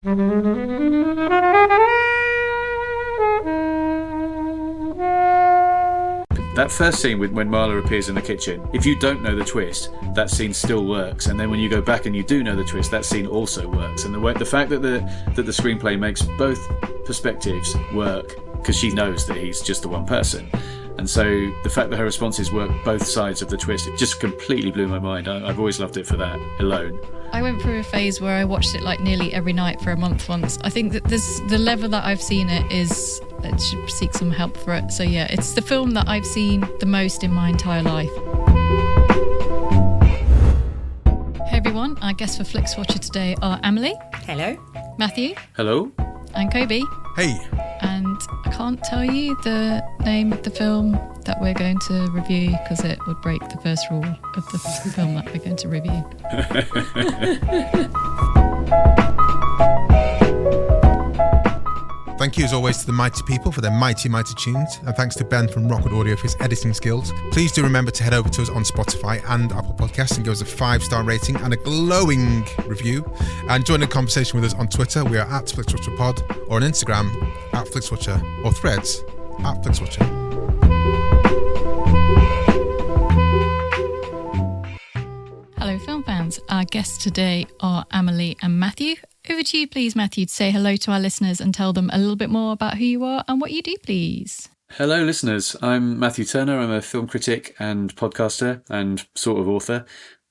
That first scene when Marla appears in the kitchen, if you don't know the twist, that scene still works. And then when you go back and you do know the twist, that scene also works. And the fact that the screenplay makes both perspectives work, because she knows that he's just the one person. And so the fact that her responses work both sides of the twist, it just completely blew my mind. I've always loved it for that alone. I went through a phase where I watched it like nearly every night for a month once. I think that the level that I've seen it is, it should seek some help for it. So yeah, it's the film that I've seen the most in my entire life. Hey everyone, our guests for Flixwatcher today are Amelie. Hello. Matthew. Hello. And Kobe. Hey. And I can't tell you the name of the film that we're going to review because it would break the first rule of the film that we're going to review. Thank you as always to the mighty people for their mighty tunes, and thanks to Ben from Rockwood Audio for his editing skills. Please do remember to head over to us on Spotify and Apple Podcasts and give us a 5-star rating and a glowing review, and join the conversation with us on Twitter. We are at FlixWatcherPod, or on Instagram at FlixWatcher, or Threads at FlixWatcher. Hello film fans, our guests today are Amelie and Matthew. Over to you, please, Matthew, to say hello to our listeners and tell them a little bit more about who you are and what you do, please. Hello, listeners. I'm Matthew Turner. I'm a film critic and podcaster and sort of author.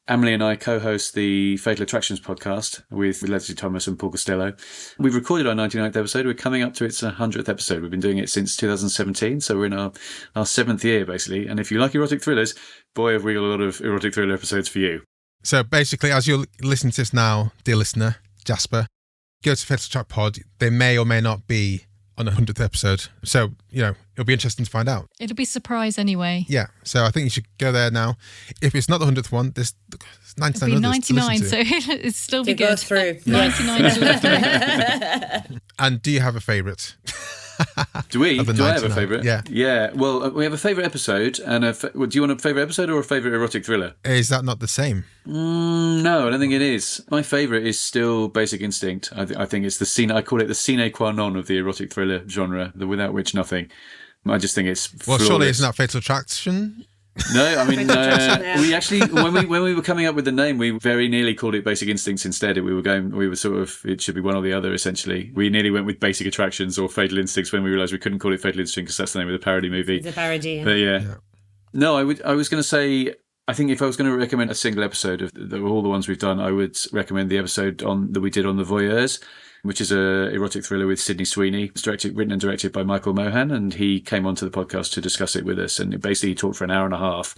Amelie and I co-host the Fatal Attractions podcast with Leslie Thomas and Paul Costello. We've recorded our 99th episode. We're coming up to its 100th episode. We've been doing it since 2017, so we're in our 7th year, basically. And if you like erotic thrillers, boy, have we got a lot of erotic thriller episodes for you. So basically, as you're listening to this now, dear listener, Jasper, go to Fatal Chat Pod. They may or may not be on the 100th episode. So, it'll be interesting to find out. It'll be a surprise anyway. Yeah. So I think you should go there now. If it's not the 100th one, there's 99 It'll be others 99, to listen to. so it'll still be To go good. through. 99 to live through. And do you have a favourite? Do we? Of the Do I have a 99? favourite? Yeah. Yeah. Well, we have a favourite episode. And do you want a favourite episode or a favourite erotic thriller? Is that not the same? No, I don't think it is. My favourite is still Basic Instinct. I think it's I call it the sine qua non of the erotic thriller genre, the without which nothing. I just think it's flawless. Well, surely isn't that Fatal Attraction? No, I mean, we actually, when we were coming up with the name, we very nearly called it Basic Instincts instead. We were sort of, it should be one or the other, essentially. We nearly went with Basic Attractions or Fatal Instincts when we realised we couldn't call it Fatal Instinct because that's the name of the parody movie. It's a parody. Yeah. But yeah. No, I was going to say, I think if I was going to recommend a single episode of all the ones we've done, I would recommend the episode that we did on The Voyeurs, which is a erotic thriller with Sydney Sweeney. It's written and directed by Michael Mohan, and he came onto the podcast to discuss it with us. And basically he talked for an hour and a half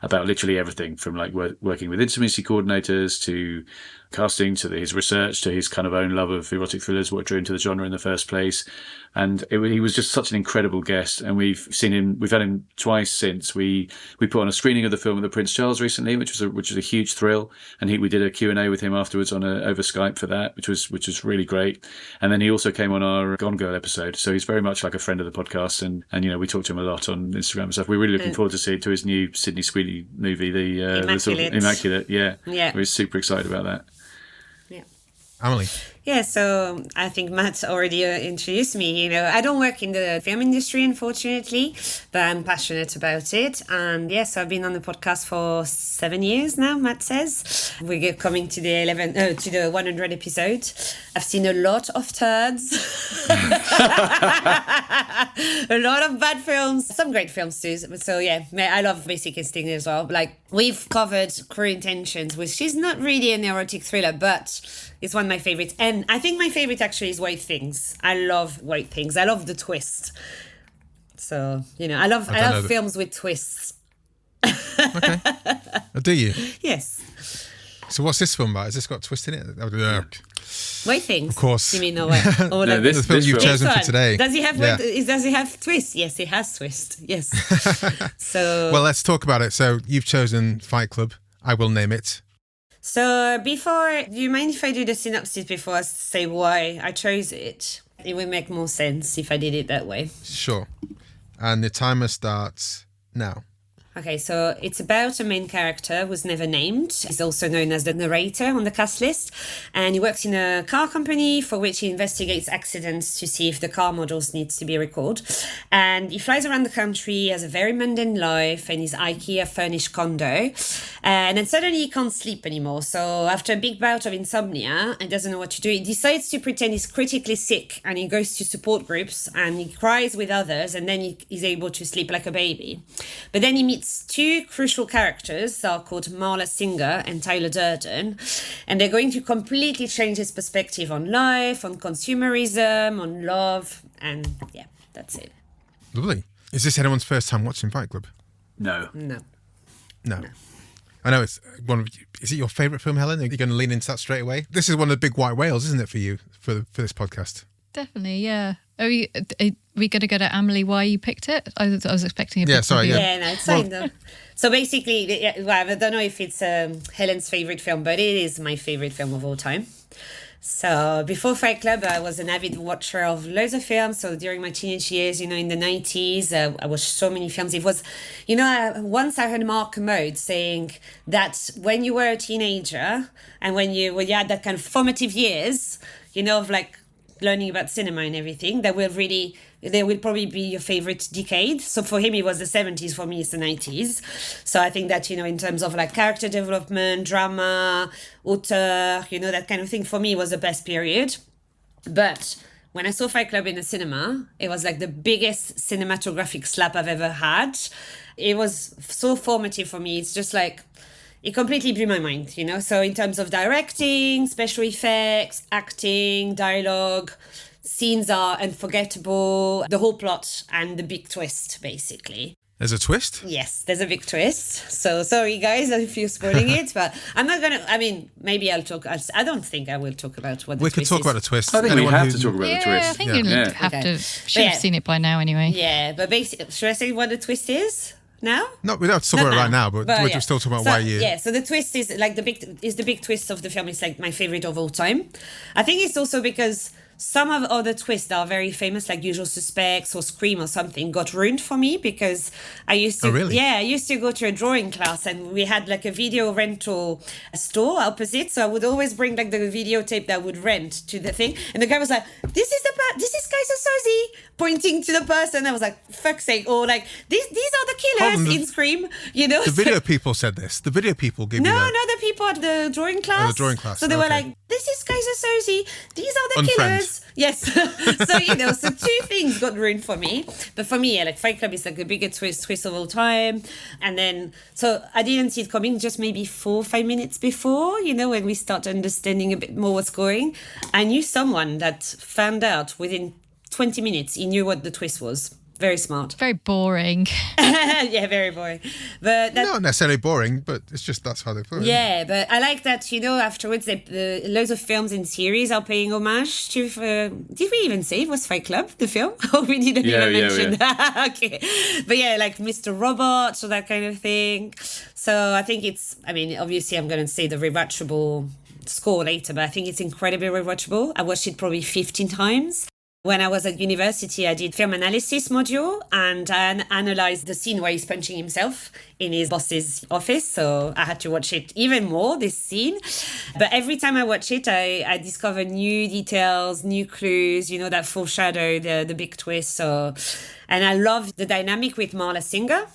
about literally everything from like working with intimacy coordinators to casting to his research to his kind of own love of erotic thrillers, what drew him to the genre in the first place. And he was just such an incredible guest, and we've had him twice since. We put on a screening of the film at the Prince Charles recently, which was a huge thrill, and we did a Q&A with him afterwards over Skype for that, which was really great. And then he also came on our Gone Girl episode, so he's very much like a friend of the podcast, and we talk to him a lot on Instagram and stuff. We're really looking forward to his new Sydney Sweeney movie, the sort of Immaculate. Yeah, we're super excited about that. Amelie? Yeah, so I think Matt already introduced me. I don't work in the film industry, unfortunately, but I'm passionate about it. And yes, I've been on the podcast for 7 years now, Matt says. We're coming to the 100 episode. I've seen a lot of turds. A lot of bad films. Some great films too. So yeah, I love Basic Instinct as well. Like, we've covered Cruel Intentions, which is not really an erotic thriller, but it's one of my favorites. And I think my favorite actually is White Things. I love White Things. I love the twist. So, I love films with twists. Okay. Do you? Yes. So what's this film about? Has this got a twist in it? White Things. Of course. You mean no way? No, the film you've chosen for one. today. Does he have Does he have twist? Yes, he has twist. Yes. So. Well, let's talk about it. So you've chosen Fight Club. I will name it. So do you mind if I do the synopsis before I say why I chose it? It would make more sense if I did it that way. Sure. And the timer starts now. Okay, so it's about a main character who's never named. He's also known as the narrator on the cast list. And he works in a car company for which he investigates accidents to see if the car models need to be recalled. And he flies around the country, has a very mundane life and his IKEA furnished condo. And then suddenly he can't sleep anymore. So after a big bout of insomnia and doesn't know what to do, he decides to pretend he's critically sick and he goes to support groups and he cries with others and then he's able to sleep like a baby. But then he meets two crucial characters that are called Marla Singer and Tyler Durden, and they're going to completely change his perspective on life, on consumerism, on love, and yeah, that's it. Lovely. Is this anyone's first time watching Fight Club? No. No. I know it's one of. Is it your favourite film, Helen? Are you going to lean into that straight away? This is one of the big white whales, isn't it, for you for this podcast? Definitely, yeah. Are we going to go to Amelie why you picked it? I was expecting a bit. Yeah, no, it's fine though. So basically, I don't know if it's Helen's favourite film, but it is my favourite film of all time. So before Fight Club, I was an avid watcher of loads of films. So during my teenage years, in the 90s, I watched so many films. It was, once I heard Mark Kermode saying that when you were a teenager and when you had that kind of formative years, of like learning about cinema and everything, they will probably be your favorite decade. So for him, it was the 70s. For me, it's the 90s. So I think that, in terms of like character development, drama, auteur, that kind of thing, for me was the best period. But when I saw Fight Club in the cinema, it was like the biggest cinematographic slap I've ever had. It was so formative for me. It's just like, it completely blew my mind, So in terms of directing, special effects, acting, dialogue, scenes are unforgettable. The whole plot and the big twist, basically. There's a twist? Yes, there's a big twist. So sorry, guys, if you're spoiling it, but I'm not going to, maybe I'll talk. I don't think I will talk about what the twist is. We could talk about the twist. I think we have to talk about the twist. I think you'd have to, should have seen it by now anyway. Yeah, but basically, should I say what the twist is? Now? No, we don't have to talk about it right now, but we're still talking about why you... Yeah, so the twist is like the big twist of the film. It's like my favorite of all time. I think it's also because some of other twists that are very famous, like Usual Suspects or Scream or something, got ruined for me because I used to... Oh, really? Yeah, I used to go to a drawing class and we had like a video rental store opposite. So I would always bring like the videotape that I would rent to the thing. And the guy was like, this is Kaiser Soze, pointing to the person. I was like, fuck's sake. Or like, these are the killers in Scream, The video people said this. The video people gave No, the people at the drawing class. Oh, the drawing class. So they were like, this is Kaiser Soze. These are the killers. Yes. So two things got ruined for me. But for me, like Fight Club is like the biggest twist of all time. And then, so I didn't see it coming just maybe 4 or 5 minutes before, when we start understanding a bit more what's going. I knew someone that found out within 20 minutes. He knew what the twist was. Very smart. Very boring. Yeah, very boring. But not necessarily boring, but it's just that's how they put it. Yeah, but I like that, afterwards, loads of films and series are paying homage to... did we even say it was Fight Club, the film? Or we didn't even mention that? Okay. But yeah, like Mr. Robot or that kind of thing. So I think it's... obviously I'm going to say the rewatchable score later, but I think it's incredibly rewatchable. I watched it probably 15 times. When I was at university, I did film analysis module and I analysed the scene where he's punching himself in his boss's office. So I had to watch it even more, this scene. But every time I watch it, I discover new details, new clues, that foreshadow the big twist. So, and I love the dynamic with Marla Singer.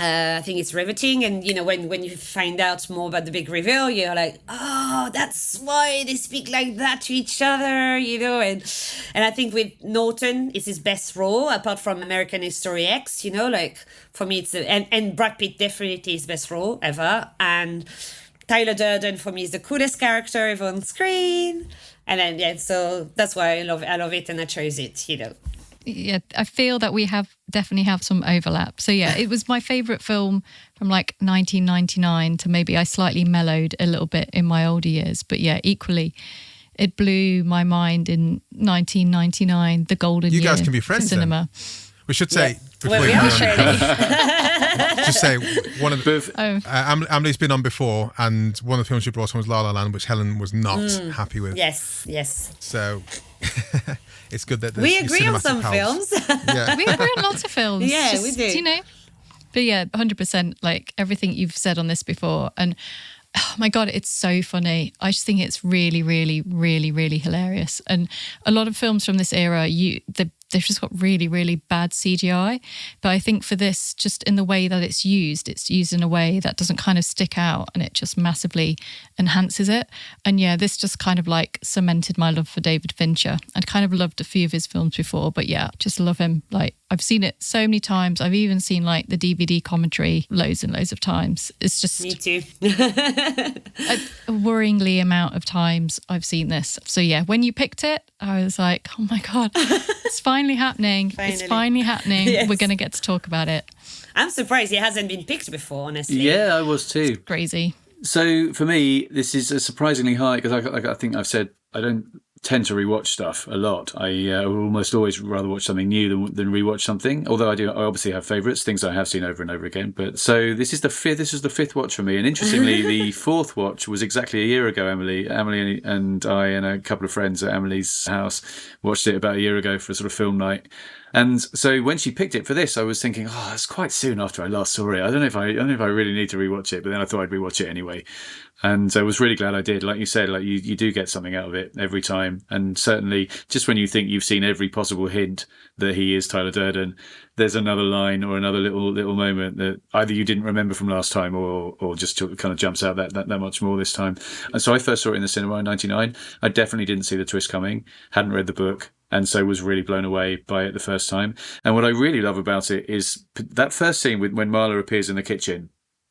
I think it's riveting, and when you find out more about the big reveal, you're like, oh, that's why they speak like that to each other, and I think with Norton, it's his best role apart from American History X, like for me it's and Brad Pitt definitely his best role ever, and Tyler Durden for me is the coolest character ever on screen, and then so that's why I love it and I chose it, Yeah, I feel that we definitely have some overlap. So yeah, it was my favourite film from like 1999 to maybe I slightly mellowed a little bit in my older years. But yeah, equally, it blew my mind in 1999, the golden year. You guys can be friends cinema. then. We should say... Well, we are just say one of the... Amelie's been on before, and one of the films she brought on was La La Land, which Helen was not happy with. Yes. So... It's good that we agree on some films. Yeah. We agree on lots of films. Yeah, we do. But yeah, 100%, like everything you've said on this before. And oh my God, it's so funny. I just think it's really, really, really, really hilarious. And a lot of films from this era, they've just got really, really bad CGI. But I think for this, just in the way that it's used in a way that doesn't kind of stick out, and it just massively enhances it. And yeah, this just kind of like cemented my love for David Fincher. I'd kind of loved a few of his films before, but yeah, just love him. Like, I've seen it so many times. I've even seen like the DVD commentary loads and loads of times. It's just... Me too. a worryingly amount of times I've seen this. So yeah, when you picked it, I was like, oh my God, it's finally happening. It's finally happening. Yes. We're going to get to talk about it. I'm surprised it hasn't been picked before, honestly. Yeah, I was too. Crazy. So for me, this is a surprisingly high, because I think I've said I don't tend to rewatch stuff a lot. I almost always rather watch something new than rewatch something. Although I obviously have favourites, things I have seen over and over again. But so this is the fifth watch for me. And interestingly, the fourth watch was exactly a year ago. Emily and I and a couple of friends at Emily's house watched it about a year ago for a sort of film night. And so when she picked it for this, I was thinking, oh, that's quite soon after I last saw it. I don't know if I really need to rewatch it, but then I thought I'd rewatch it anyway. And I was really glad I did. Like you said, like you do get something out of it every time. And certainly just when you think you've seen every possible hint that he is Tyler Durden, there's another line or another little moment that either you didn't remember from last time or just kind of jumps out that much more this time. And so I first saw it in the cinema in 1999. I definitely didn't see the twist coming, hadn't read the book, and so was really blown away by it the first time. And what I really love about it is that first scene when Marla appears in the kitchen.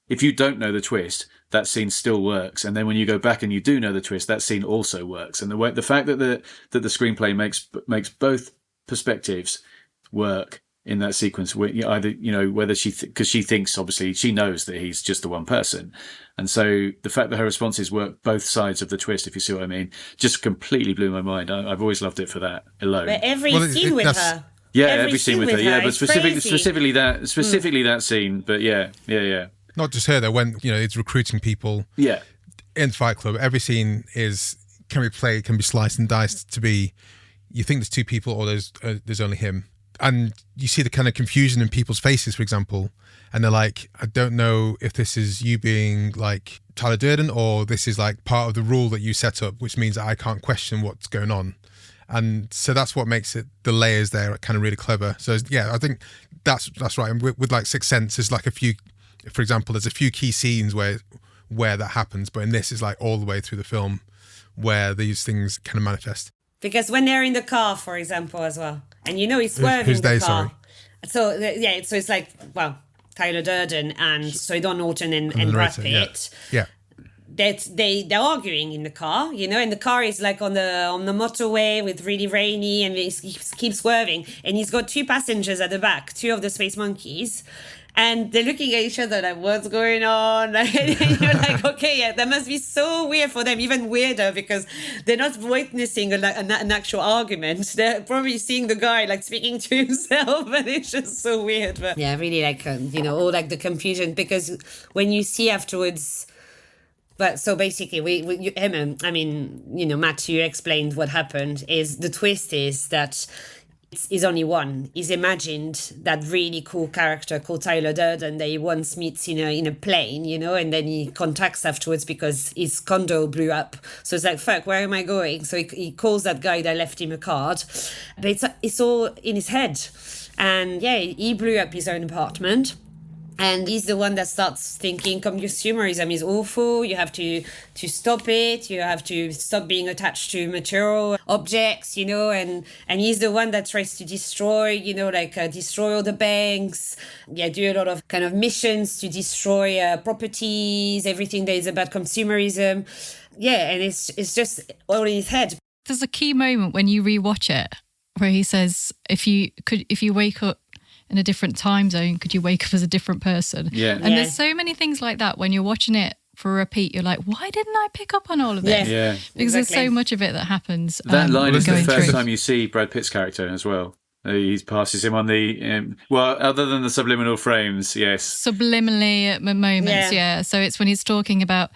If you don't know the twist, that scene still works. And then when you go back and you do know the twist, that scene also works. And the fact that the screenplay makes both perspectives work in that sequence, either, whether because she thinks, obviously, she knows that he's just the one person. And so the fact that her responses work both sides of the twist, if you see what I mean, just completely blew my mind. I've always loved it for that alone. But every scene with her. Yeah, every scene with her. Yeah, but specifically that scene. But yeah. Not just her though. When it's recruiting people. Yeah. In Fight Club, every scene can be sliced and diced to be. You think there's two people, or there's only him, and you see the kind of confusion in people's faces, for example, and they're like, I don't know if this is you being like Tyler Durden, or this is like part of the rule that you set up, which means that I can't question what's going on. And so that's what makes it, the layers there are kind of really clever. So yeah, I think that's right. And with like Sixth Sense, there's like a few, for example, there's a few key scenes where that happens, but in this is like all the way through the film where these things kind of manifest. Because when they're in the car, for example, as well, and he's swerving who's the they, car. Sorry? So it's like, well, Tyler Durden and Don Norton and Brad Pitt. Yeah. That they're arguing in the car, and the car is like on the motorway with really rainy, and he keeps swerving, and he's got two passengers at the back, two of the space monkeys. And they're looking at each other like, what's going on? And you're like, okay, yeah, that must be so weird for them, even weirder, because they're not witnessing an actual argument. They're probably seeing the guy like speaking to himself, and it's just so weird. But yeah, really like, all like the confusion, because when you see afterwards. But so basically, Matt, you explained what happened. Is the twist is that is only one. He's imagined that really cool character called Tyler Durden that he once meets in a plane, and then he contacts afterwards because his condo blew up. So it's like, fuck, where am I going? So he calls that guy that left him a card. But it's all in his head. And yeah, he blew up his own apartment. And he's the one that starts thinking consumerism is awful. You have to stop it. You have to stop being attached to material objects, and he's the one that tries to destroy, destroy all the banks. Yeah, do a lot of kind of missions to destroy properties, everything that is about consumerism. Yeah, and it's just all in his head. There's a key moment when you rewatch it where he says, if you wake up in a different time zone, could you wake up as a different person? Yeah. And there's so many things like that when you're watching it for a repeat, you're like, why didn't I pick up on all of this? Yeah. Because there's so much of it that happens. That line is the first through. time you see Brad Pitt's character as well. He passes him on the, other than the subliminal frames, yes. Subliminally at moments, yeah. So it's when he's talking about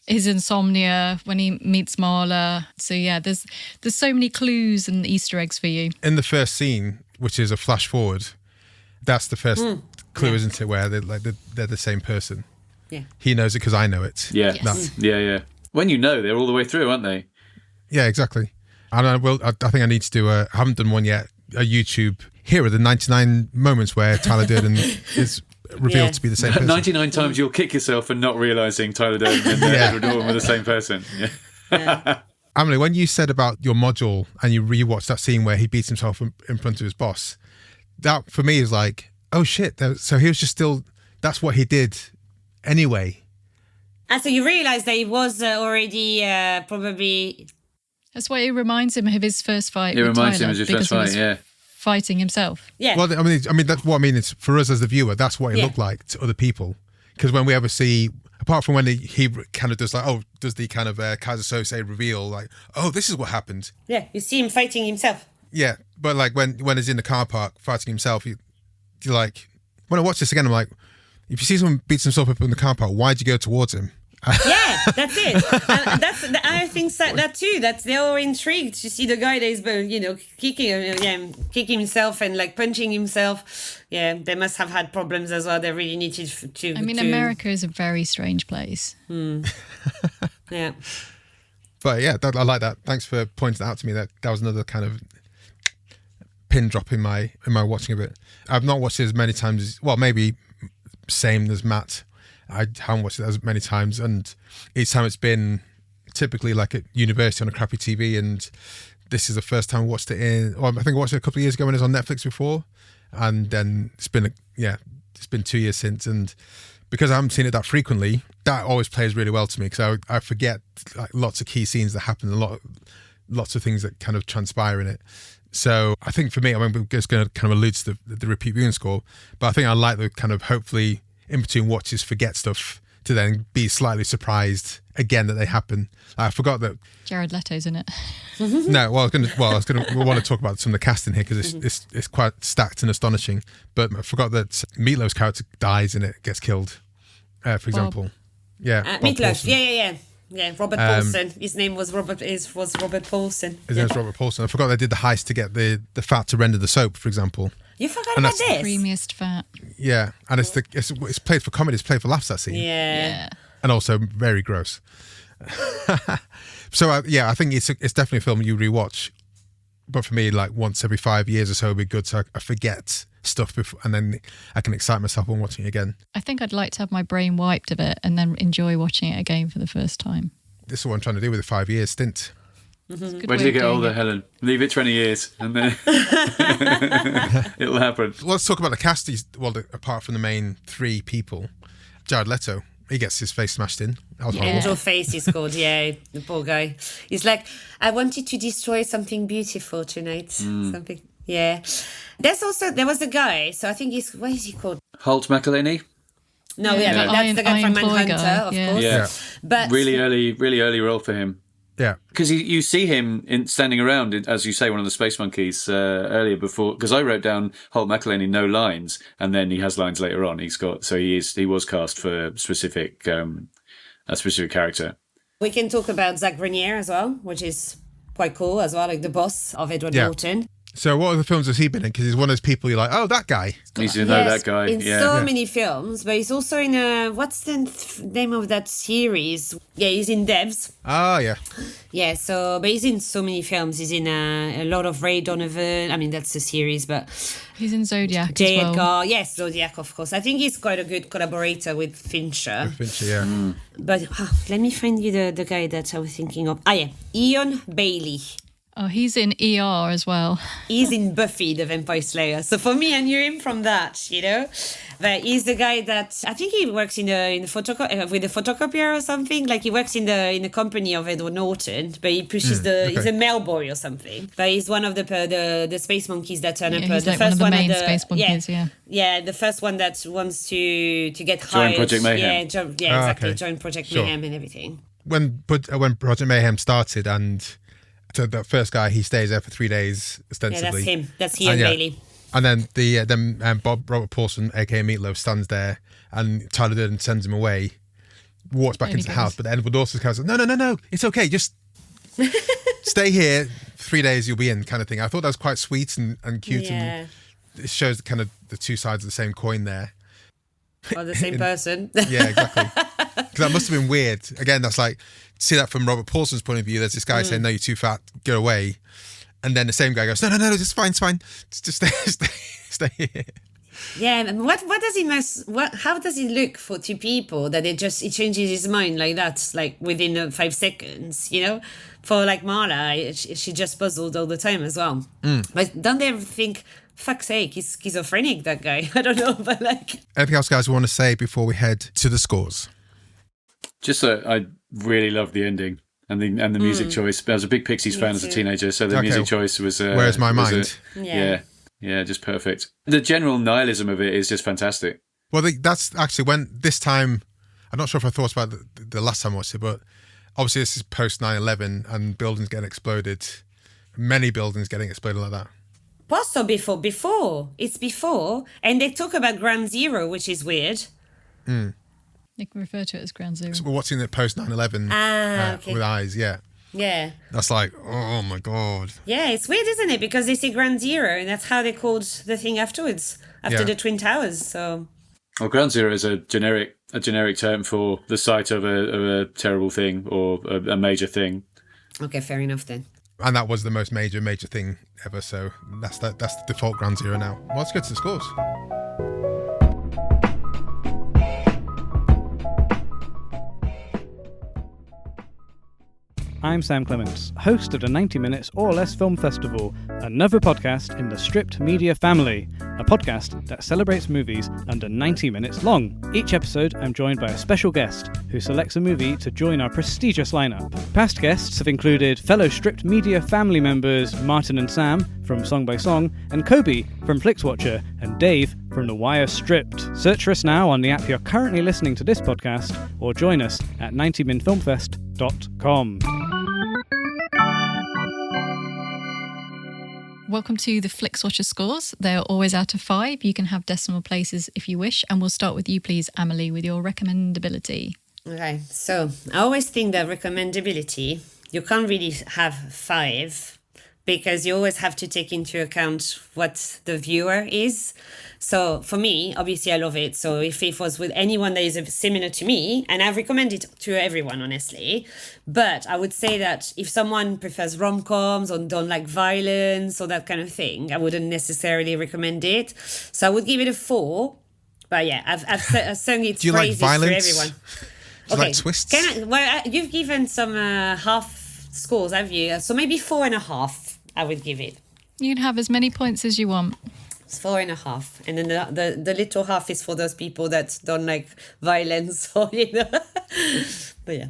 his insomnia, when he meets Marla. So yeah, there's so many clues and Easter eggs for you. In the first scene, which is a flash forward, that's the first clue, isn't it? Where they're the same person. Yeah. He knows it because I know it. Yeah. Yes. Yeah. When you know, they're all the way through, aren't they? Yeah, exactly. And I think I need to do I haven't done one yet, a YouTube, here are the 99 moments where Tyler Durden is revealed to be the same person. 99 times you'll kick yourself for not realising Tyler Durden and Edward Norton were the same person. Yeah. Emily, when you said about your module and you rewatched that scene where he beats himself in front of his boss, that for me is like, oh shit. So he was just still, that's what he did anyway. And so you realise that he was already probably... That's why it reminds him of his first fight. It with reminds him Tyler, of his because first he fight, was yeah. fighting himself. Yeah. Well, I mean, that's what I mean. It's for us as the viewer, that's what it looked like to other people. Because when we ever see, apart from when he kind of does does the kind of Kaiser Sose reveal, like, oh, this is what happened. Yeah, you see him fighting himself. Yeah, but like when he's in the car park fighting himself, you're like, when I watch this again, I'm like, if you see someone beats himself up in the car park, why'd you go towards him? Yeah, that's it. And I think that too. That they're all intrigued to see the guy that is, kicking himself and like punching himself. Yeah, they must have had problems as well. They really needed to. I mean, America is a very strange place. Yeah. But yeah, I like that. Thanks for pointing that out to me. That was another kind of pin drop in my watching of it. I've not watched it as many times. Well, maybe same as Matt. I haven't watched it as many times, and each time it's been typically like at university on a crappy TV, and this is the first time I watched it I think I watched it a couple of years ago when it was on Netflix before, and then it's been 2 years since, and because I haven't seen it that frequently, that always plays really well to me, because I forget like lots of key scenes that happen, and lots of things that kind of transpire in it. So I think for me, I mean, we're just going to kind of allude to the repeat viewing score, but I think I like the kind of hopefully in between watches forget stuff to then be slightly surprised again that they happen. I forgot that Jared Leto's in it. No, we want to talk about some of the casting here because it's quite stacked and astonishing. But I forgot that Meatloaf's character dies and it gets killed. For example, Bob Meatloaf. Paulson. Yeah. Robert Paulson. His name was Robert Paulson. His name's Robert Paulson. I forgot they did the heist to get the fat to render the soap, for example. You forgot And about that's- this? Creamiest fat. Yeah, and it's played for comedy. It's played for laughs, that scene. Yeah. And also very gross. So I think it's definitely a film you rewatch, but for me, like once every 5 years or so would be good, so I forget stuff before, and then I can excite myself when watching it again. I think I'd like to have my brain wiped of it and then enjoy watching it again for the first time. This is what I'm trying to do with a 5 year stint. It's a good When way you of get doing older, it. Helen, leave it 20 years and then it'll happen. Let's talk about the cast. Apart from the main three people, Jared Leto, he gets his face smashed in. That was horrible. Angel Face is called, the poor guy. He's like, I wanted to destroy something beautiful tonight. Something, yeah. There was a guy, so I think what is he called? Holt McElhenney. No, Yeah, that's the guy from Iron Claw Manhunter, guy, of yeah. course. Yeah. But Really early role for him. Yeah. Because you see him standing around, as you say, one of the Space Monkeys earlier before. Because I wrote down Holt McElhenney, no lines, and then he has lines later on. He was cast for a specific character. we can talk about Zach Grenier as well, which is quite cool as well, like the boss of Edward Norton. So what other films has he been in? Because he's one of those people you're like, oh, that guy. He's that guy. In Yeah. so many films, but he's also in what's the name of that series? Yeah, he's in Devs. Oh, yeah. Yeah, but he's in so many films. He's in a lot of Ray Donovan. I mean, that's a series, but He's in Zodiac J. as well. Edgar. Yes, Zodiac, of course. I think he's quite a good collaborator with Fincher. Fincher, yeah. But let me find you the guy that I was thinking of. Yeah, Ian Bailey. Oh, he's in ER as well. He's in Buffy the Vampire Slayer. So for me, I knew him from that, But he's the guy that I think he works in the with the photocopier or something. Like he works in the company of Edward Norton, but he pushes he's a mailboy or something. But he's one of the Space Monkeys that turn up. He's The like one first of the one main at Space Monkeys, yeah. Yeah, the first one that wants to get Join hired. Project Mayhem. Exactly. okay. Join Project Sure. Mayhem and everything. When Project Mayhem started, and so the first guy, he stays there for 3 days, Yeah, ostensibly. that's him. That's Ian Bailey. And then Robert Paulson, aka Meatloaf, stands there, and Tyler Durden sends him away, walks back There he into the goes. house, but then Edward also says, no, it's okay, just stay here, 3 days you'll be in, kind of thing. I thought that was quite sweet and cute, Yeah. and it shows kind of the two sides of the same coin there. Or the same person. Yeah, exactly. Because that must have been weird. Again, that's like, see that from Robert Paulson's point of view. There's this guy saying, no, you're too fat, go away. And then the same guy goes, no, it's fine. Just stay here. Yeah, and what does he how does he look to people that he changes his mind like that, like within 5 seconds, you know? For like Marla, she just puzzled all the time as well. But don't they ever think, fuck's sake, he's schizophrenic, that guy? I don't know, but like... Anything else, guys, we want to say before we head to the scores? Just I really loved the ending and the music choice. I was a big Pixies fan as a teenager, so the music choice was... Where's my mind? Yeah, just perfect. The general nihilism of it is just fantastic. Well, that's actually when this time, I'm not sure if I thought about the last time I watched it, but obviously this is post 9/11 and buildings getting exploded. Many buildings getting exploded like that. Also before. It's before. And they talk about Ground Zero, which is weird. They can refer to it as Ground Zero. So we're watching it post 9/11 okay. with eyes, yeah. Yeah. That's like, oh my God. Yeah, it's weird, isn't it? Because they say Ground Zero, and that's how they called the thing afterwards, after the Twin Towers. So. Well, Ground Zero is a generic term for the site of a terrible thing or a major thing. Okay, fair enough then. And that was the most major thing ever. So that's the default Ground Zero now. Well, let's go to the scores. I'm Sam Clements, host of the 90 Minutes or Less Film Festival, another podcast in the Stripped Media family, a podcast that celebrates movies under 90 minutes long. Each episode, I'm joined by a special guest who selects a movie to join our prestigious lineup. Past guests have included fellow Stripped Media family members Martin and Sam from Song by Song, and Kobe from Flixwatcher, and Dave from The Wire Stripped. Search for us now on the app you're currently listening to this podcast, or join us at 90minfilmfest.com. Welcome to the Flixwatcher scores. They're always out of 5. You can have decimal places if you wish. And we'll start with you, please, Amelie, with your recommendability. Okay, so I always think that recommendability, you can't really have 5 because you always have to take into account what the viewer is. So for me, obviously I love it. So if it was with anyone that is similar to me, and I recommend it to everyone, honestly, but I would say that if someone prefers rom-coms or don't like violence or that kind of thing, I wouldn't necessarily recommend it. So I would give it a 4. But yeah, I've sung its Do you like praises violence? to everyone. Do you like twists? You've given some half scores, have you? So maybe 4.5. I would give it. You can have as many points as you want. It's 4.5, and then the little half is for those people that don't like violence, or But yeah,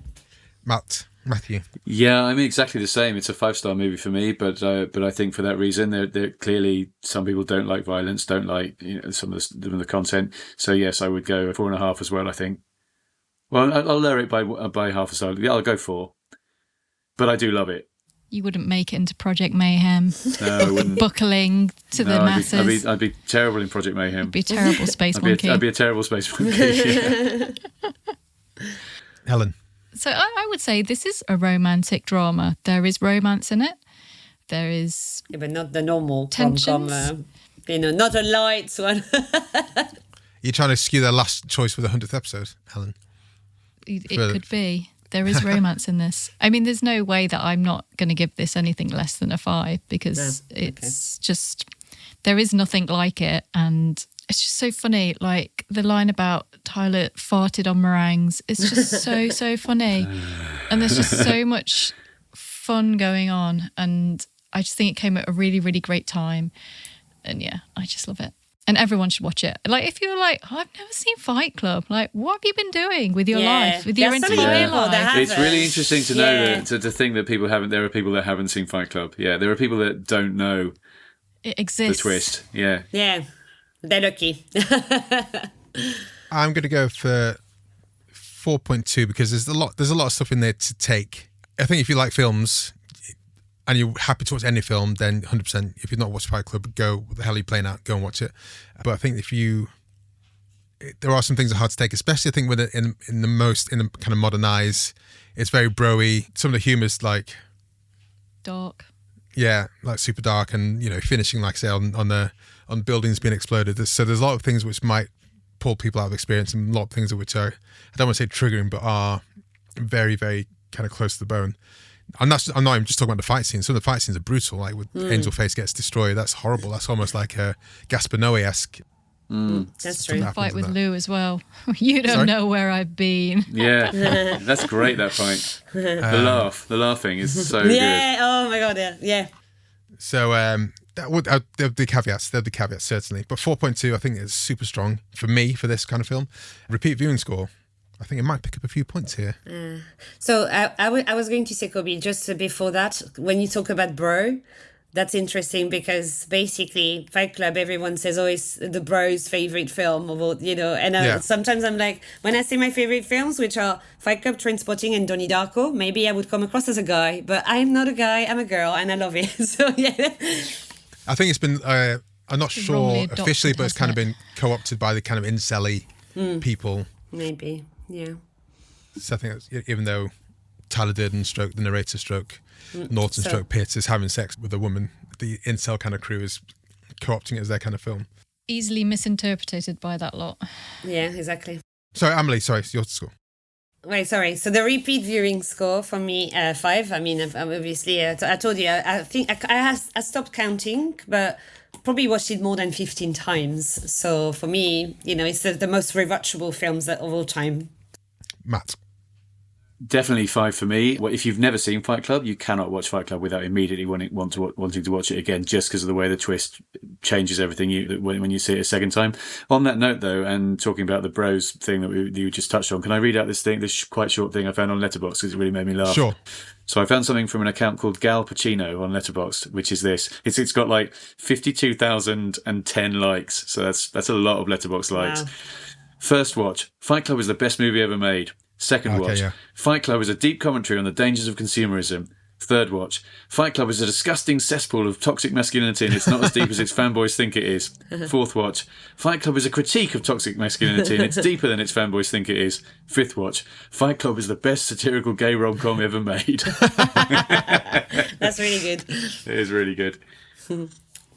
Matthew. Yeah, I mean exactly the same. It's a 5-star movie for me, but I think for that reason, there clearly some people don't like violence, don't like some of the content. So yes, I would go 4.5 as well. I think. Well, I'll lower it by half a star. Yeah, I'll go 4, but I do love it. You wouldn't make it into Project Mayhem. No, I wouldn't. Buckling to the masses. I'd be terrible in Project Mayhem. You'd be a terrible space monkey. I'd be a terrible space monkey. Yeah. Helen. So I would say this is a romantic drama. There is romance in it. There is... Yeah, but not the normal tensions. rom-com, not a light one. You're trying to skew their last choice with the 100th episode, Helen? It could be. There is romance in this. I mean, there's no way that I'm not going to give this anything less than a 5 because it's just, there is nothing like it. And it's just so funny. Like the line about Tyler farted on meringues. It's just so funny. And there's just so much fun going on. And I just think it came at a really, really great time. And yeah, I just love it. And everyone should watch it. Like, if you're like, I've never seen Fight Club. Like, what have you been doing with your life, with your entire life? It's really interesting to know that, to think that people haven't. There are people that haven't seen Fight Club. Yeah, there are people that don't know it exists. The twist. Yeah, yeah, they're lucky. I'm going to go for 4.2 because there's a lot of stuff in there to take. I think if you like films and you're happy to watch any film, then 100%. If you've not watched Fight Club, go, what the hell are you playing at? Go and watch it. But I think there are some things that are hard to take, especially I think with it in the kind of modern eyes, it's very bro-y. Some of the humour's like dark. Yeah, like super dark, and finishing like I say on buildings being exploded. So there's a lot of things which might pull people out of experience, and a lot of things which are, I don't want to say triggering, but are very, very kind of close to the bone. And I'm not even just talking about the fight scenes. Some of the fight scenes are brutal. Like with Angel Face gets destroyed, that's horrible. That's almost like a Gaspar Noé-esque. That's true. The fight with Lou as well. You don't Sorry? know where I've been. Yeah, that's great, that fight. The laughing is so good. Yeah, oh my God, yeah. So there'll be caveats, certainly. But 4.2, I think, is super strong for me for this kind of film. Repeat viewing score, I think it might pick up a few points here. So I was going to say, Kobe, just before that, when you talk about bro, that's interesting because basically Fight Club, everyone says, oh, it's the bro's favorite film, or, you know, and sometimes I'm like, when I say my favorite films, which are Fight Club, Trainspotting and Donnie Darko, maybe I would come across as a guy, but I'm not a guy, I'm a girl, and I love it. So yeah. I think it's been, I'm not sure adopted, officially, but it's kind of hasn't been co-opted by the kind of incel-y people. Maybe, yeah. So I think that's, even though Tyler Durden stroke, the narrator stroke, Norton stroke Pitt is having sex with a woman, the incel kind of crew is co-opting it as their kind of film. Easily misinterpreted by that lot. Yeah, exactly. Sorry, Amelie, your score. Wait, sorry. So the repeat viewing score for me, 5. I mean, obviously, I told you, I think I stopped counting, but probably watched it more than 15 times. So for me, you know, it's the most rewatchable films of all time. Matt. Definitely 5 for me. Well, if you've never seen Fight Club, you cannot watch Fight Club without immediately wanting to watch it again, just because of the way the twist changes everything when you see it a second time. On that note, though, and talking about the bros thing that you just touched on, can I read out this quite short thing I found on Letterboxd because it really made me laugh? Sure. So I found something from an account called Gal Pacino on Letterboxd, which is this. It's got like 52,010 likes, so that's a lot of Letterboxd likes. Wow. First watch, Fight Club is the best movie ever made. Second watch, Fight Club is a deep commentary on the dangers of consumerism. Third watch, Fight Club is a disgusting cesspool of toxic masculinity and it's not as deep as its fanboys think it is. Fourth watch, Fight Club is a critique of toxic masculinity and it's deeper than its fanboys think it is. Fifth watch, Fight Club is the best satirical gay rom-com ever made. That's really good. It is really good.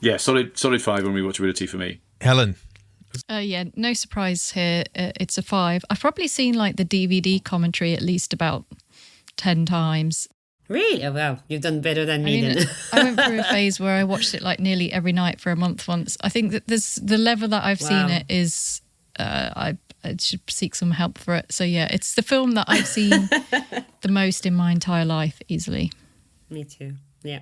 Yeah, solid 5 on rewatchability for me. Helen. Yeah, no surprise here. It's a 5. I've probably seen like the DVD commentary at least about 10 times. Really? Oh, wow. You've done better than me then. I went through a phase where I watched it like nearly every night for a month once. I think that the level that I've seen it is, I should seek some help for it. So yeah, it's the film that I've seen the most in my entire life, easily. Me too. Yeah.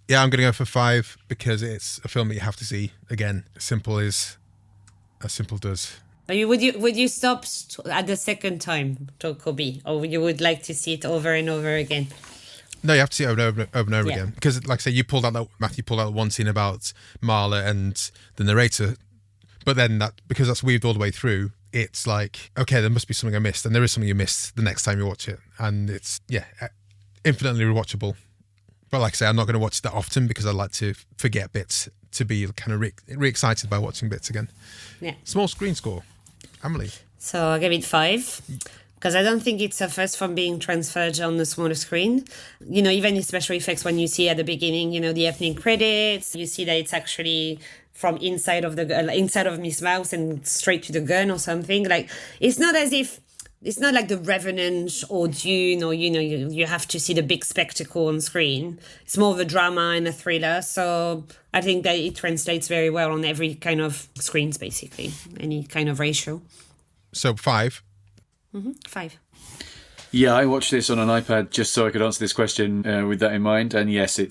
Yeah, I'm going to go for 5 because it's a film that you have to see again. Simple does. Would you stop at the second time, Kobe, or you would like to see it over and over again? No, you have to see it over and over again. Because, like I say, Matthew pulled out one scene about Marla and the narrator, but then because that's weaved all the way through, it's like, okay, there must be something I missed, and there is something you missed the next time you watch it, and it's infinitely rewatchable. But like I say, I'm not going to watch it that often because I like to forget bits to be kind of re-excited by watching bits again. Yeah. Small screen score. Amelie. So I gave it 5 because I don't think it suffers from being transferred on the smaller screen. You know, even in special effects, when you see at the beginning, you know, the opening credits, you see that it's actually from inside of Miss Mouse and straight to the gun or something. Like, it's not as if it's not like The Revenant or Dune, or, you know, you have to see the big spectacle on screen. It's more of a drama and a thriller. So I think that it translates very well on every kind of screens, basically, any kind of ratio. So 5. 5. Yeah, I watched this on an iPad just so I could answer this question with that in mind. And yes, it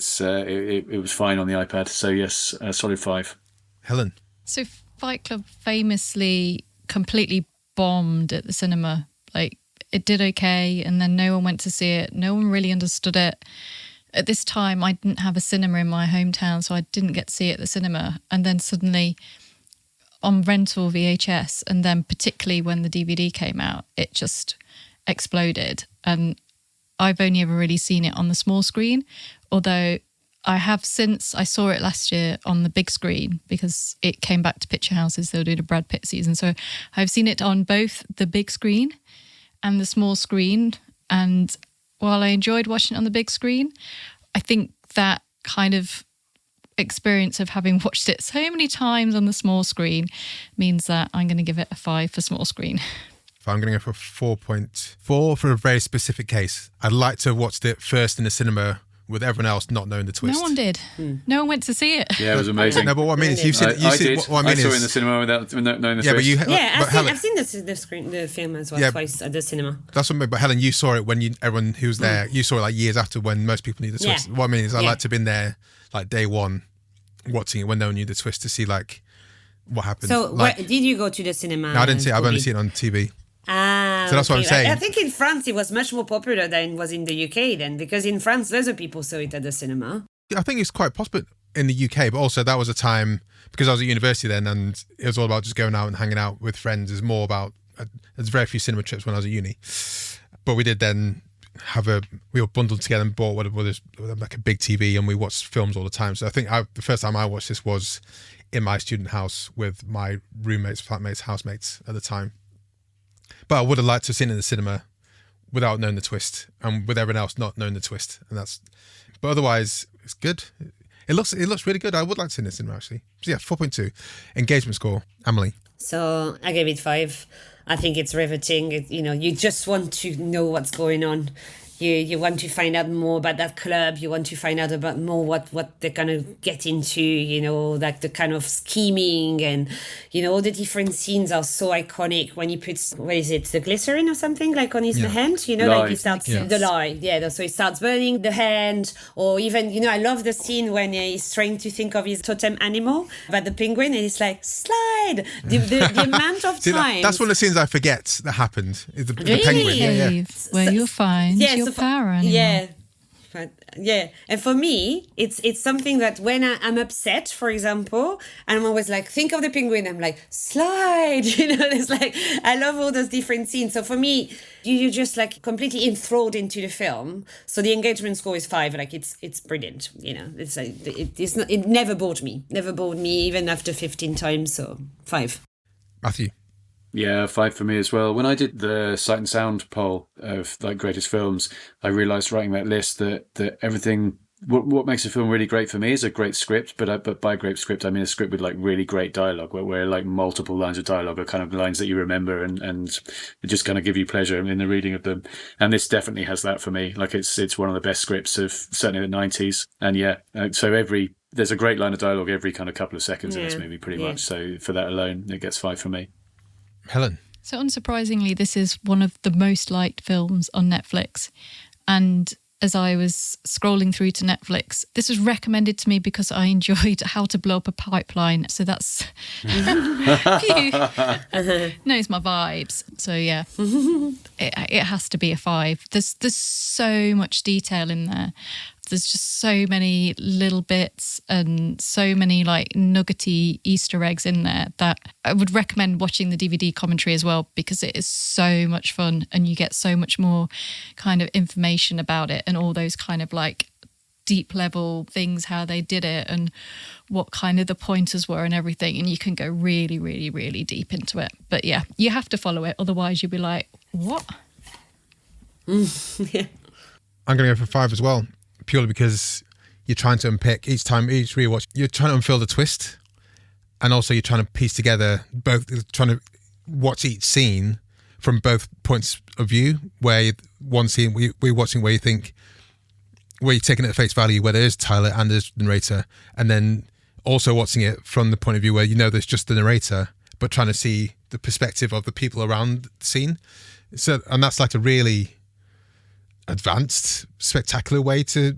was fine on the iPad. So yes, solid 5. Helen. So Fight Club famously completely bombed at the cinema. Like, it did okay, and then no one went to see it. No one really understood it. At this time, I didn't have a cinema in my hometown, so I didn't get to see it at the cinema. And then suddenly, on rental VHS, and then particularly when the DVD came out, it just exploded. And I've only ever really seen it on the small screen, although I have since I saw it last year on the big screen because it came back to Picture Houses. They were doing a Brad Pitt season. So I've seen it on both the big screen and the small screen. And while I enjoyed watching it on the big screen, I think that kind of experience of having watched it so many times on the small screen means that I'm going to give it a 5 for small screen. I'm going to go for 4.4 for a very specific case. I'd like to have watched it first in the cinema with everyone else not knowing the twist. No one did. No one went to see it. Yeah, it was amazing. No, but what I mean is you've seen it. I did. What I mean saw is, it in the cinema without knowing the yeah, twist. I've seen the film as well twice at the cinema. That's what I mean. But Helen, you saw it when everyone who was there, you saw it like years after when most people knew the twist. Yeah. What I mean is I like to have been there like day one watching it when no one knew the twist to see like what happened. So like, did you go to the cinema? No, I didn't see it. I've only seen it on TV. So that's what I'm saying. I think in France it was much more popular than it was in the UK then, because in France loads of people saw it at the cinema. I think it's quite possible in the UK, but also that was a time, because I was at university then and it was all about just going out and hanging out with friends. It's more about, there's very few cinema trips when I was at uni. But we did then we were bundled together and bought what was like a big TV and we watched films all the time. So I think the first time I watched this was in my student house with my roommates, flatmates, housemates at the time. But I would have liked to have seen it in the cinema without knowing the twist and with everyone else not knowing the twist. But otherwise, it's good. It looks really good. I would like to see it in the cinema, actually. So yeah, 4.2. Engagement score, Amelie. So I gave it 5. I think it's riveting. You just want to know what's going on. You want to find out more about that club. You want to find out about more what they're going to get into, like the kind of scheming and, all the different scenes are so iconic when he puts, what is it, the glycerin or something like on his hand, like he starts, the lye. Yeah, so he starts burning the hand or even, I love the scene when he's trying to think of his totem animal, about the penguin and he's like, slide. The amount of time. That's one of the scenes I forget that happened. Is the penguin. Yeah. Where you'll find your power animal. And for me it's something that when I'm upset, for example, and I'm always like, think of the penguin, I'm like, slide. It's like, I love all those different scenes. So for me, you're just like completely enthralled into the film. So the engagement score is 5. Like it's brilliant. It's like, it never bored me even after 15 times. So 5. Matthew. Yeah, 5 for me as well. When I did the Sight and Sound poll of like greatest films, I realised writing that list that everything, what makes a film really great for me is a great script. But by great script, I mean a script with like really great dialogue, where like multiple lines of dialogue are kind of lines that you remember and just kind of give you pleasure in the reading of them. And this definitely has that for me. Like it's one of the best scripts of certainly the 90s. And so there's a great line of dialogue every kind of couple of seconds in this movie, pretty much. So for that alone, it gets 5 for me. Helen. So unsurprisingly, this is one of the most liked films on Netflix. And as I was scrolling through to Netflix, this was recommended to me because I enjoyed How to Blow Up a Pipeline. So that's knows my vibes. So yeah, it has to be a 5. There's so much detail in there. There's just so many little bits and so many like nuggety Easter eggs in there that I would recommend watching the DVD commentary as well, because it is so much fun and you get so much more kind of information about it and all those kind of like deep level things, how they did it and what kind of the pointers were and everything. And you can go really, really, really deep into it. But yeah, you have to follow it. Otherwise you'll be like, what? Yeah. I'm going to go for 5 as well. Purely because you're trying to unpick each rewatch, you're trying to unfurl the twist, and also you're trying to piece together trying to watch each scene from both points of view. Where one scene we're watching where you're taking it at face value, where there is Tyler and there's the narrator, and then also watching it from the point of view where there's just the narrator, but trying to see the perspective of the people around the scene. So, and that's like a really advanced, spectacular way to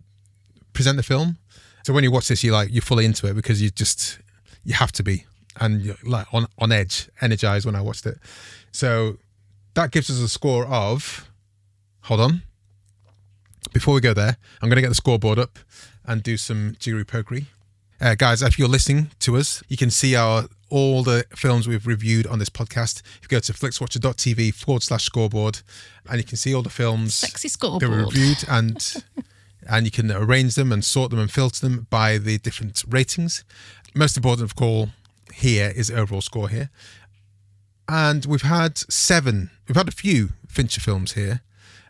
present the film. So when you watch this, you're fully into it because you have to be, and you're like on edge, energized when I watched it. So that gives us a score of, hold on, before we go there, I'm going to get the scoreboard up and do some jiggery pokery. Guys, if you're listening to us, you can see all the films we've reviewed on this podcast. If you go to flixwatcher.tv/scoreboard, and you can see all the films Sexy scoreboard that were reviewed, and you can arrange them and sort them and filter them by the different ratings. Most important of all here is overall score here. And we've had a few Fincher films here.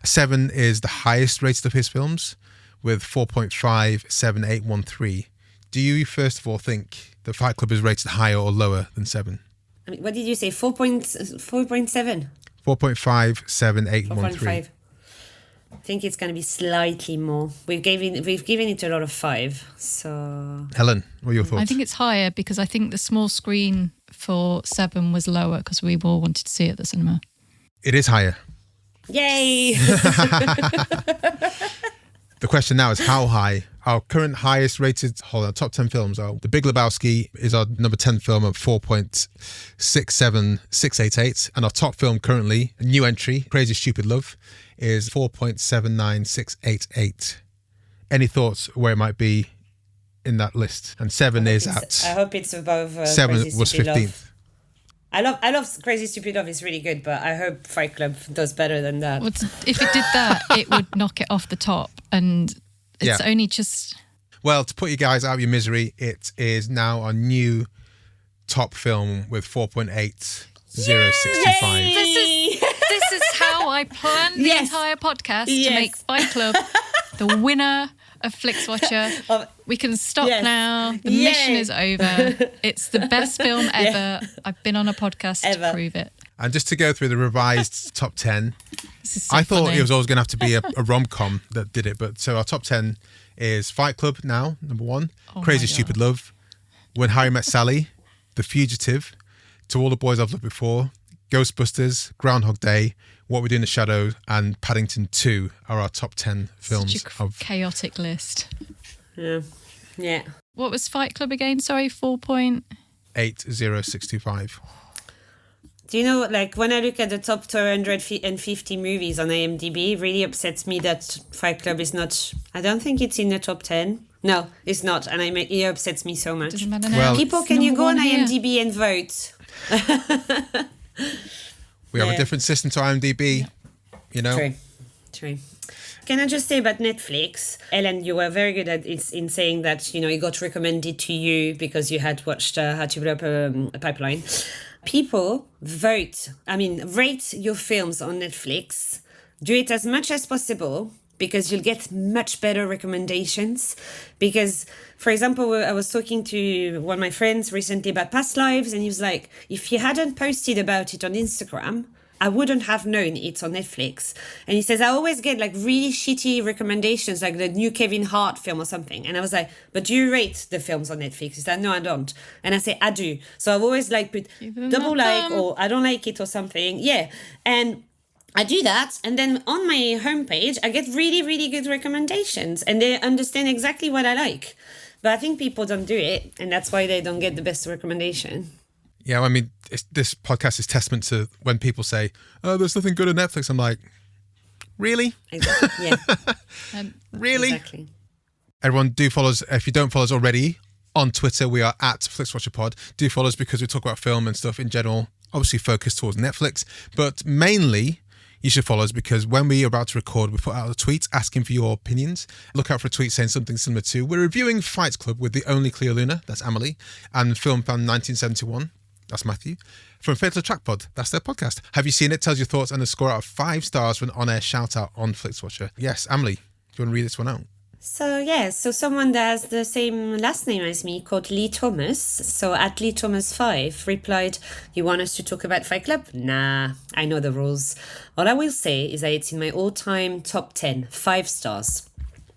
7 is the highest rated of his films with 4.57813. Do you first of all think that Fight Club is rated higher or lower than 7? I mean, what did you say? 4.7? 4.5, 7, 8, 1, 3. 4.5. I think it's going to be slightly more. We've given it a lot of 5. So Helen, what are your thoughts? I think it's higher because I think the small screen for 7 was lower because we all wanted to see it at the cinema. It is higher. yay! The question now is how high? Our current highest rated top 10 films are The Big Lebowski is our number 10 film at 4.67688, and our top film currently, a new entry, Crazy Stupid Love, is 4.79688. Any thoughts where it might be in that list? And 7 is at... I hope it's above 7 Crazy was Stupid 15th. Love. I love Crazy Stupid Love. It's really good, but I hope Fight Club does better than that. Well, if it did that, it would knock it off the top, and it's only just... Well, to put you guys out of your misery, it is now our new top film with 4.8065. This is how I planned the entire podcast to make Fight Club the winner of Flixwatcher. We can stop now. The mission is over. It's the best film ever. I've been on a podcast to prove it. And just to go through the revised top 10, So I thought funny. it was always going to have to be a rom-com that did it. But so our top 10 is Fight Club now, number 1, Crazy Stupid Love, When Harry Met Sally, The Fugitive, To All the Boys I've Loved Before, Ghostbusters, Groundhog Day, What We Do in the Shadows, and Paddington 2 are our top 10 films. Such a chaotic list. Yeah. What was Fight Club again? Sorry, 80625. Do you know, like, when I look at the top 250 movies on IMDb, it really upsets me that Fight Club is not... I don't think it's in the top 10. No, it's not. And it upsets me so much. Doesn't matter now. Well, People, can you go on IMDb and vote? We have a different system to IMDb, you know? True. Can I just say about Netflix, Ellen, you were very good at in saying that, it got recommended to you because you had watched How to Develop a Pipeline. People rate your films on Netflix. Do it as much as possible because you'll get much better recommendations. Because, for example, I was talking to one of my friends recently about Past Lives, and he was like, if you hadn't posted about it on Instagram, I wouldn't have known it's on Netflix. And he says, I always get like really shitty recommendations, like the new Kevin Hart film or something. And I was like, but do you rate the films on Netflix? He said, no, I don't. And I say, I do. So I've always like put double like or I don't like it or something. Yeah. And I do that. And then on my homepage, I get really, really good recommendations and they understand exactly what I like. But I think people don't do it. And that's why they don't get the best recommendation. Yeah, I mean, this podcast is testament to when people say, oh, there's nothing good on Netflix. I'm like, really? Exactly. Yeah. Really? Exactly. Everyone, do follow us. If you don't follow us already, on Twitter, we are at FlixWatcherPod. Do follow us because we talk about film and stuff in general, obviously focused towards Netflix. But mainly, you should follow us because when we are about to record, we put out a tweet asking for your opinions. Look out for a tweet saying something similar to, we're reviewing Fight Club with the only clear Luna, that's Amelie, and Film Fan 1971. That's Matthew. From Fatal Trackpod, that's their podcast. Have you seen it? Tells your thoughts and a score out of 5 stars for an on-air shout-out on Flixwatcher. Yes, Amelie, do you want to read this one out? So someone that has the same last name as me called Lee Thomas, so at Lee Thomas 5 replied, you want us to talk about Fight Club? Nah, I know the rules. All I will say is that it's in my all-time top 10, 5 stars.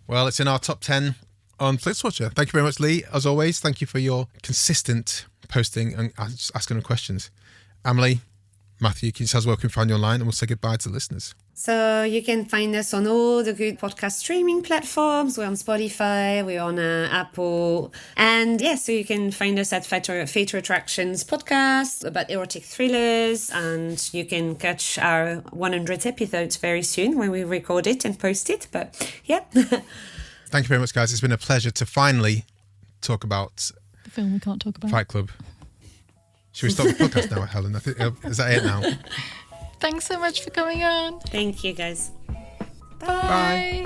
Well, it's in our top 10 on Flixwatcher. Thank you very much, Lee. As always, thank you for your consistent posting and asking them questions. Amelie, Matthew, can you tell us where we can find you online and we'll say goodbye to the listeners. So you can find us on all the good podcast streaming platforms. We're on Spotify, we're on Apple. And so you can find us at Fatal Attractions podcast about erotic thrillers. And you can catch our 100th episodes very soon when we record it and post it. But yeah. Thank you very much, guys. It's been a pleasure to finally talk about The film we can't talk about. Fight Club. Should we stop the podcast now, Helen? I think, is that it now? Thanks so much for coming on. Thank you, guys. Bye.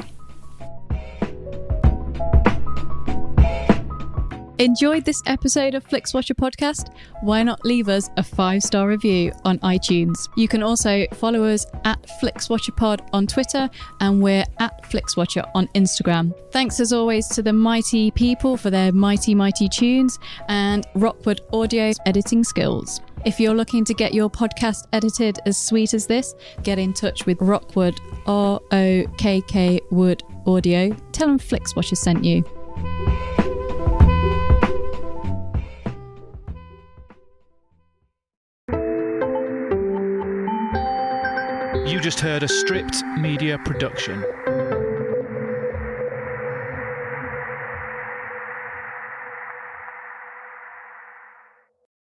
Enjoyed this episode of Flixwatcher podcast? Why not leave us a 5-star review on iTunes? You can also follow us at FlixWatcherPod on Twitter, and we're at FlixWatcher on Instagram. Thanks as always to the mighty people for their mighty tunes and Rockwood Audio's editing skills. If you're looking to get your podcast edited as sweet as this, get in touch with Rockwood, ROKK Wood Audio. Tell them Flixwatcher sent you. You just heard a Stripped Media production.